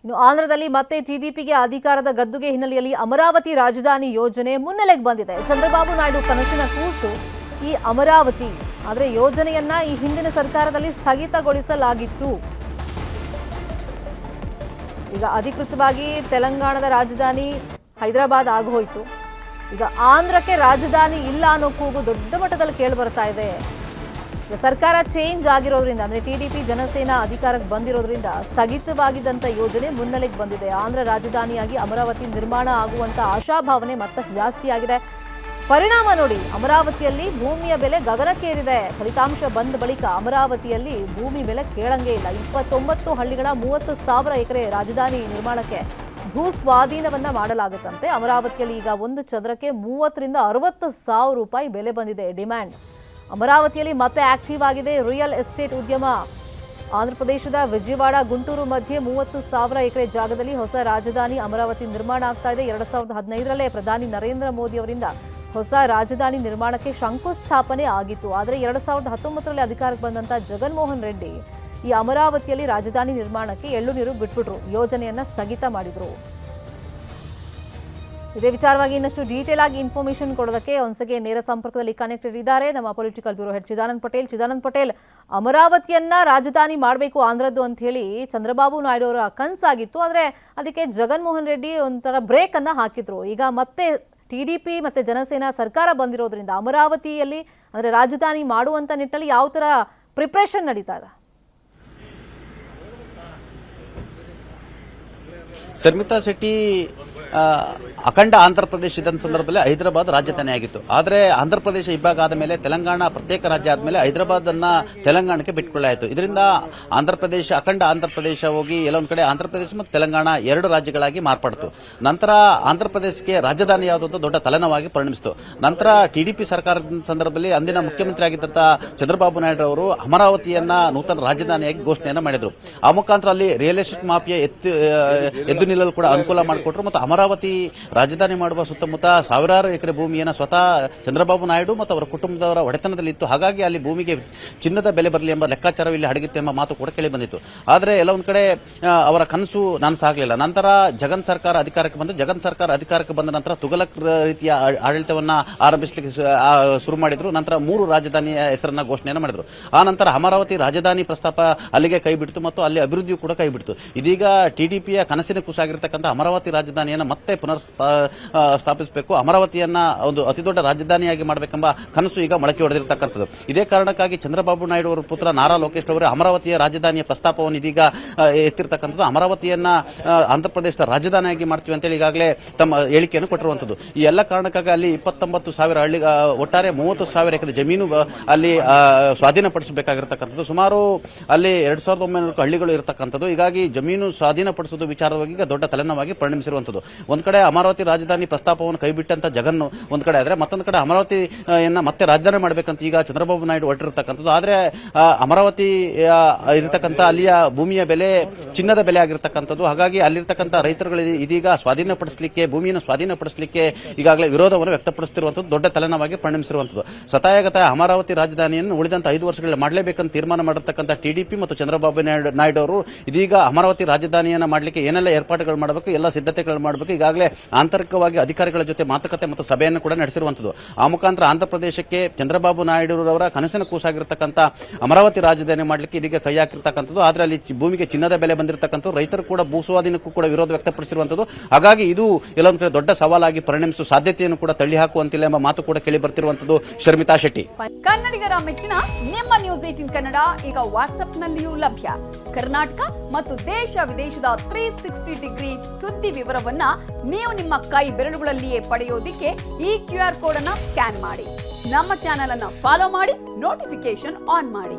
ಇನ್ನು ಆಂಧ್ರದಲ್ಲಿ ಮತ್ತೆ ಟಿಡಿಪಿಗೆ ಅಧಿಕಾರದ ಗದ್ದುಗೆ ಹಿನ್ನೆಲೆಯಲ್ಲಿ ಅಮರಾವತಿ ರಾಜಧಾನಿ ಯೋಜನೆ ಮುನ್ನೆಲೆಗೆ ಬಂದಿದೆ. ಚಂದ್ರಬಾಬು ನಾಯ್ಡು ಕನಸಿನ ಕೂಸು ಈ ಅಮರಾವತಿ. ಆದರೆ ಯೋಜನೆಯನ್ನ ಈ ಹಿಂದಿನ ಸರ್ಕಾರದಲ್ಲಿ ಸ್ಥಗಿತಗೊಳಿಸಲಾಗಿತ್ತು. ಈಗ ಅಧಿಕೃತವಾಗಿ ತೆಲಂಗಾಣದ ರಾಜಧಾನಿ ಹೈದರಾಬಾದ್ ಆಗೋಯ್ತು. ಈಗ ಆಂಧ್ರಕ್ಕೆ ರಾಜಧಾನಿ ಇಲ್ಲ ಅನ್ನೋ ಕೂಗು ದೊಡ್ಡ ಮಟ್ಟದಲ್ಲಿ ಕೇಳಿ ಬರ್ತಾ ಇದೆ. ಸರ್ಕಾರ ಚೇಂಜ್ ಆಗಿರೋದ್ರಿಂದ ಅಂದ್ರೆ ಟಿಡಿಪಿ ಜನಸೇನಾ ಅಧಿಕಾರಕ್ಕೆ ಬಂದಿರೋದ್ರಿಂದ ಸ್ಥಗಿತವಾಗಿದ್ದಂಥ ಯೋಜನೆ ಮುನ್ನೆಲೆಗೆ ಬಂದಿದೆ. ಆಂಧ್ರ ರಾಜಧಾನಿಯಾಗಿ ಅಮರಾವತಿ ನಿರ್ಮಾಣ ಆಗುವಂತ ಆಶಾಭಾವನೆ ಮತ್ತಷ್ಟು ಜಾಸ್ತಿ ಆಗಿದೆ. ಪರಿಣಾಮ ನೋಡಿ, ಅಮರಾವತಿಯಲ್ಲಿ ಭೂಮಿಯ ಬೆಲೆ ಗಗನಕ್ಕೇರಿದೆ. ಫಲಿತಾಂಶ ಬಂದ ಬಳಿಕ ಅಮರಾವತಿಯಲ್ಲಿ ಭೂಮಿ ಬೆಲೆ ಕೇಳಂಗೇ ಇಲ್ಲ. 29 ಹಳ್ಳಿಗಳ 30,000 ಎಕರೆ ರಾಜಧಾನಿ ನಿರ್ಮಾಣಕ್ಕೆ ಭೂ ಸ್ವಾಧೀನವನ್ನ ಮಾಡಲಾಗುತ್ತಂತೆ. ಅಮರಾವತಿಯಲ್ಲಿ ಈಗ 1 ಚದರಕ್ಕೆ 30 ರಿಂದ 60,000 ರೂಪಾಯಿ ಬೆಲೆ ಬಂದಿದೆ ಡಿಮ್ಯಾಂಡ್. ಅಮರಾವತಿಯಲ್ಲಿ ಮತ್ತೆ ಆಕ್ಟಿವ್ ಆಗಿದೆ ರಿಯಲ್ ಎಸ್ಟೇಟ್ ಉದ್ಯಮ. ಆಂಧ್ರಪ್ರದೇಶದ ವಿಜಯವಾಡ ಗುಂಟೂರು ಮಧ್ಯೆ 30,000 ಎಕರೆ ಜಾಗದಲ್ಲಿ ಹೊಸ ರಾಜಧಾನಿ ಅಮರಾವತಿ ನಿರ್ಮಾಣ ಆಗ್ತಾ ಇದೆ. 2015ರಲ್ಲೇ ಪ್ರಧಾನಿ ನರೇಂದ್ರ ಮೋದಿ ಅವರಿಂದ ಹೊಸ ರಾಜಧಾನಿ ನಿರ್ಮಾಣಕ್ಕೆ ಶಂಕುಸ್ಥಾಪನೆ ಆಗಿತ್ತು. ಆದರೆ 2019ರಲ್ಲಿ ಅಧಿಕಾರಕ್ಕೆ ಬಂದಂತ ಜಗನ್ಮೋಹನ್ ರೆಡ್ಡಿ ಈ ಅಮರಾವತಿಯಲ್ಲಿ ರಾಜಧಾನಿ ನಿರ್ಮಾಣಕ್ಕೆ ಎಳ್ಳು ನೀರು ಬಿಟ್ಬಿಟ್ರು, ಯೋಜನೆಯನ್ನ ಸ್ಥಗಿತ ಮಾಡಿದ್ರು. ಇದೇ ವಿಚಾರವಾಗಿ ಇನ್ನಷ್ಟು ಡೀಟೇಲ್ ಆಗಿ ಇನ್ಫಾರ್ಮೇಶನ್ ಕೊಡೋದಕ್ಕೆ ಒಂದ್ಸಗೆ ನೇರ ಸಂಪರ್ಕದಲ್ಲಿ ಕನೆಕ್ಟೆಡ್ ಇದ್ದಾರೆ ನಮ್ಮ political bureau head Chidanand Patel. ಅಮರಾವತಿಯನ್ನ ರಾಜಧಾನಿ ಮಾಡಬೇಕು ಆಂಧ್ರದ್ದು ಅಂತ ಹೇಳಿ ಚಂದ್ರಬಾಬು ನಾಯ್ಡು ಅವರ ಕನಸಾಗಿತ್ತು. ಆದರೆ ಅದಕ್ಕೆ ಜಗನ್ಮೋಹನ್ ರೆಡ್ಡಿ ಒಂಥರ ಬ್ರೇಕ್ ಅನ್ನ ಹಾಕಿದ್ರು. ಈಗ ಮತ್ತೆ ಟಿಡಿಪಿ ಮತ್ತೆ ಜನಸೇನಾ ಸರ್ಕಾರ ಬಂದಿರೋದ್ರಿಂದ ಅಮರಾವತಿಯಲ್ಲಿ ಅಂದ್ರೆ ರಾಜಧಾನಿ ಮಾಡುವಂತ ನಿಟ್ಟಿನಲ್ಲಿ ಯಾವ ತರ ಪ್ರಿಪರೇಷನ್ ನಡೀತಾ ಇದೆ? ಶರ್ಮಿತಾ ಶೆಟ್ಟಿ ಅಖಂಡ ಆಂಧ್ರ ಪ್ರದೇಶ ಇದ್ದ ಸಂದರ್ಭದಲ್ಲಿ ಹೈದರಾಬಾದ್ ರಾಜಧಾನಿ ಆಗಿತ್ತು. ಆದರೆ ಆಂಧ್ರ ಪ್ರದೇಶ ಇಬ್ಬಾಗ ಆದ ಮೇಲೆ ತೆಲಂಗಾಣ ಪ್ರತ್ಯೇಕ ರಾಜ್ಯ ಆದಮೇಲೆ ಹೈದರಾಬಾದ್ ಅನ್ನ ತೆಲಂಗಾಣಕ್ಕೆ ಬಿಟ್ಟುಕೊಳ್ಳಾಯಿತು. ಇದರಿಂದ ಆಂಧ್ರ ಪ್ರದೇಶ ಅಖಂಡ ಆಂಧ್ರ ಪ್ರದೇಶ ಹೋಗಿ ಎಲ್ಲೊಂದು ಕಡೆ ಆಂಧ್ರ ಪ್ರದೇಶ ಮತ್ತು ತೆಲಂಗಾಣ 2 ರಾಜ್ಯಗಳಾಗಿ ಮಾರ್ಪಡಿತು. ನಂತರ ಆಂಧ್ರ ಪ್ರದೇಶಕ್ಕೆ ರಾಜಧಾನಿ ಯಾವುದಂತ ದೊಡ್ಡ ತಲೆನೋವಾಗಿ ಪರಿಣಮಿಸಿತು. ನಂತರ ಟಿಡಿಪಿ ಸರ್ಕಾರದ ಸಂದರ್ಭದಲ್ಲಿ ಅಂದಿನ ಮುಖ್ಯಮಂತ್ರಿ ಆಗಿದ್ದಂತ ಚಂದ್ರಬಾಬು ನಾಯ್ಡು ಅವರು ಅಮರಾವತಿಯನ್ನ ನೂತನ ರಾಜಧಾನಿಯಾಗಿ ಘೋಷಣೆಯನ್ನು ಮಾಡಿದರು. ಆ ಮುಖಾಂತರ ಅಲ್ಲಿ ರಿಯಲ್ ಎಸ್ಟೇಟ್ ಮಾಫಿಯಾ ಎದ್ದು ನಿಲ್ಲಲು ಕೂಡ ಅನುಕೂಲ ಮಾಡಿಕೊಟ್ರು ಮತ್ತು ಅಮರಾವತಿ ರಾಜಧಾನಿ ಮಾಡುವ ಸುತ್ತಮುತ್ತ ಸಾವಿರಾರು ಎಕರೆ ಭೂಮಿಯನ್ನು ಸ್ವತಃ ಚಂದ್ರಬಾಬು ನಾಯ್ಡು ಮತ್ತು ಅವರ ಕುಟುಂಬದವರ ಒಡೆತನದಲ್ಲಿತ್ತು. ಹಾಗಾಗಿ ಅಲ್ಲಿ ಭೂಮಿಗೆ ಚಿನ್ನದ ಬೆಲೆ ಬರಲಿ ಎಂಬ ಲೆಕ್ಕಾಚಾರವು ಇಲ್ಲಿ ಅಡಗಿತ್ತು ಎಂಬ ಮಾತು ಕೂಡ ಕೇಳಿ ಬಂದಿತ್ತು. ಆದರೆ ಎಲ್ಲ ಒಂದು ಕಡೆ ಅವರ ಕನಸು ನನಸಾಗಲಿಲ್ಲ. ನಂತರ ಜಗನ್ ಸರ್ಕಾರ ಅಧಿಕಾರಕ್ಕೆ ಬಂದ ನಂತರ ತುಗಲಕ್ ರೀತಿಯ ಆಡಳಿತವನ್ನ ಆರಂಭಿಸಲಿಕ್ಕೆ ಶುರು ಮಾಡಿದ್ರು. ನಂತರ 3 ರಾಜಧಾನಿಯ ಹೆಸರನ್ನ ಘೋಷಣೆಯನ್ನು ಮಾಡಿದ್ರು. ಆ ನಂತರ ಅಮರಾವತಿ ರಾಜಧಾನಿ ಪ್ರಸ್ತಾಪ ಅಲ್ಲಿಗೆ ಕೈ ಬಿಡ್ತು ಮತ್ತು ಅಲ್ಲಿ ಅಭಿವೃದ್ಧಿಯೂ ಕೂಡ ಕೈ ಬಿಡ್ತು. ಇದೀಗ ಟಿಡಿಪಿಯ ಕನಸಿನ ಕೂಸಾಗಿರ್ತಕ್ಕಂಥ ಅಮರಾವತಿ ರಾಜಧಾನಿಯನ್ನು ಮತ್ತೆ ಪುನರ್ ಸ್ಥಾಪಿಸಬೇಕು, ಅಮರಾವತಿಯನ್ನ ಒಂದು ಅತಿದೊಡ್ಡ ರಾಜಧಾನಿಯಾಗಿ ಮಾಡಬೇಕೆಂಬ ಕನಸು ಈಗ ಮೊಳಕೆ ಹೊಡೆದಿರತಕ್ಕಂಥದ್ದು. ಇದೇ ಕಾರಣಕ್ಕಾಗಿ ಚಂದ್ರಬಾಬು ನಾಯ್ಡು ಅವರ ಪುತ್ರ ನಾರಾ ಲೋಕೇಶ್ ಅವರು ಅಮರಾವತಿಯ ರಾಜಧಾನಿಯ ಪ್ರಸ್ತಾಪವನ್ನು ಇದೀಗ ಎತ್ತಿರ್ತಕ್ಕಂಥದ್ದು. ಅಮರಾವತಿಯನ್ನ ಆಂಧ್ರಪ್ರದೇಶದ ರಾಜಧಾನಿಯಾಗಿ ಮಾಡ್ತೀವಿ ಅಂತೇಳಿ ಈಗಾಗಲೇ ತಮ್ಮ ಹೇಳಿಕೆಯನ್ನು ಕೊಟ್ಟಿರುವಂತದ್ದು. ಈ ಎಲ್ಲ ಕಾರಣಕ್ಕಾಗಿ ಅಲ್ಲಿ 29,000 ಹಳ್ಳಿ ಒಟ್ಟಾರೆ 30,000 ಎಕರೆ ಜಮೀನು ಅಲ್ಲಿ ಸ್ವಾಧೀನಪಡಿಸಬೇಕಾಗಿರ್ತಕ್ಕಂಥದ್ದು. ಸುಮಾರು ಅಲ್ಲಿ 2,900 ಹಳ್ಳಿಗಳು ಇರತಕ್ಕಂಥದ್ದು. ಹೀಗಾಗಿ ಜಮೀನು ಸ್ವಾಧೀನಪಡಿಸುವುದು ವಿಚಾರವಾಗಿ ದೊಡ್ಡ ತಲೆನೋವಾಗಿ ಪರಿಣಮಿಸಿರುವಂತದ್ದು. ಒಂದ್ ಕಡೆ ಅಮರಾವತಿ ರಾಜಧಾನಿ ಪ್ರಸ್ತಾಪವನ್ನು ಕೈಬಿಟ್ಟಂತ ಜಗನ್ ಒಂದ್ ಕಡೆ ಆದ್ರೆ, ಮತ್ತೊಂದು ಕಡೆ ಅಮರಾವತಿಯನ್ನ ಮತ್ತೆ ರಾಜಧಾನಿ ಮಾಡಬೇಕಂತ ಈಗ ಚಂದ್ರಬಾಬು ನಾಯ್ಡು ಹೊರಟಿರತಕ್ಕಂಥದ್ದು. ಆದ್ರೆ ಅಮರಾವತಿ ಇರತಕ್ಕಂಥ ಅಲ್ಲಿಯ ಭೂಮಿಯ ಬೆಲೆ ಚಿನ್ನದ ಬೆಲೆ ಆಗಿರತಕ್ಕಂಥದ್ದು. ಹಾಗಾಗಿ ಅಲ್ಲಿರ್ತಕ್ಕಂಥ ರೈತರುಗಳು ಇದೀಗ ಭೂಮಿಯನ್ನು ಸ್ವಾಧೀನಪಡಿಸಲಿಕ್ಕೆ ಈಗಾಗಲೇ ವಿರೋಧವನ್ನು ವ್ಯಕ್ತಪಡಿಸುತ್ತಿರುವಂತದ್ದು ದೊಡ್ಡ ತಲೆನೋವಾಗಿ ಪರಿಣಮಿಸಿರುವಂತದ್ದು. ಸತಾಯಗತ ಅಮರಾವತಿ ರಾಜಧಾನಿಯನ್ನು ಉಳಿದಂತ 5 ವರ್ಷಗಳಲ್ಲಿ ಮಾಡಲೇಬೇಕಂತ ತೀರ್ಮಾನ ಮಾಡಿರ್ತಕ್ಕಂಥ ಟಿಡಿಪಿ ಮತ್ತು ಚಂದ್ರಬಾಬು ನಾಯ್ಡು ಅವರು ಇದೀಗ ಅಮರಾವತಿ ರಾಜಧಾನಿಯನ್ನ ಮಾಡಲಿಕ್ಕೆ ಏನೆಲ್ಲ ಏರ್ಪಾಡುಗಳು ಮಾಡಬೇಕು, ಎಲ್ಲ ಸಿದ್ಧತೆಗಳು ಮಾಡಬೇಕು. ಈಗಾಗಲೇ ಆಂತರಿಕವಾಗಿ ಅಧಿಕಾರಿಗಳ ಜೊತೆ ಮಾತುಕತೆ ಮತ್ತು ಸಭೆಯನ್ನು ಕೂಡ ನಡೆಸಿರುವಂತದ್ದು. ಆ ಮುಖಾಂತರ ಆಂಧ್ರಪ್ರದೇಶಕ್ಕೆ ಚಂದ್ರಬಾಬು ನಾಯ್ಡು ಅವರ ಕನಸಿನ ಕೂಸಾಗಿರ್ತಕ್ಕಂಥ ಅಮರಾವತಿ ರಾಜಧಾನಿ ಮಾಡಲಿಕ್ಕೆ ಇದೀಗ ಕೈ ಹಾಕಿರ್ತಕ್ಕಂಥದ್ದು. ಆದ್ರೆ ಅಲ್ಲಿ ಭೂಮಿಗೆ ಚಿನ್ನದ ಬೆಲೆ ಬಂದಿರತಕ್ಕಂಥದ್ದು, ರೈತರು ಕೂಡ ಭೂ ಸ್ವಾಧೀನಕ್ಕೂ ಕೂಡ ವಿರೋಧ ವ್ಯಕ್ತಪಡಿಸಿರುವಂತದ್ದು. ಹಾಗಾಗಿ ಇದು ಎಲ್ಲೊಂದು ಕಡೆ ದೊಡ್ಡ ಸವಾಲಾಗಿ ಪರಿಣಮಿಸುವ ಸಾಧ್ಯತೆಯನ್ನು ಕೂಡ ತಳ್ಳಿ ಹಾಕುವಂತಿಲ್ಲ ಎಂಬ ಮಾತು ಕೂಡ ಕೇಳಿ ಬರ್ತಿರುವಂತದ್ದು. ಶರ್ಮಿತಾ ಶೆಟ್ಟಿ. ಕನ್ನಡಿಗರ ಮೆಚ್ಚಿನ ನಿಮ್ಮ ನ್ಯೂಸ್ 18 ಕನ್ನಡ ಈಗ ವಾಟ್ಸ್ಆಪ್ನಲ್ಲಿಯೂ ಲಭ್ಯ. ಕರ್ನಾಟಕ ಮತ್ತು ದೇಶ ವಿದೇಶದ 360 ಡಿಗ್ರಿ ಸುದ್ದಿ ವಿವರವನ್ನ ನೀವು ನಿಮ್ಮ ಕೈ ಬೆರಳುಗಳಲ್ಲಿಯೇ ಪಡೆಯೋದಿಕ್ಕೆ ಈ QR ಕೋಡ್ ಅನ್ನ ಸ್ಕ್ಯಾನ್ ಮಾಡಿ. ನಮ್ಮ ಚಾನೆಲ್ ಅನ್ನ ಫಾಲೋ ಮಾಡಿ, ನೋಟಿಫಿಕೇಶನ್ ಆನ್ ಮಾಡಿ.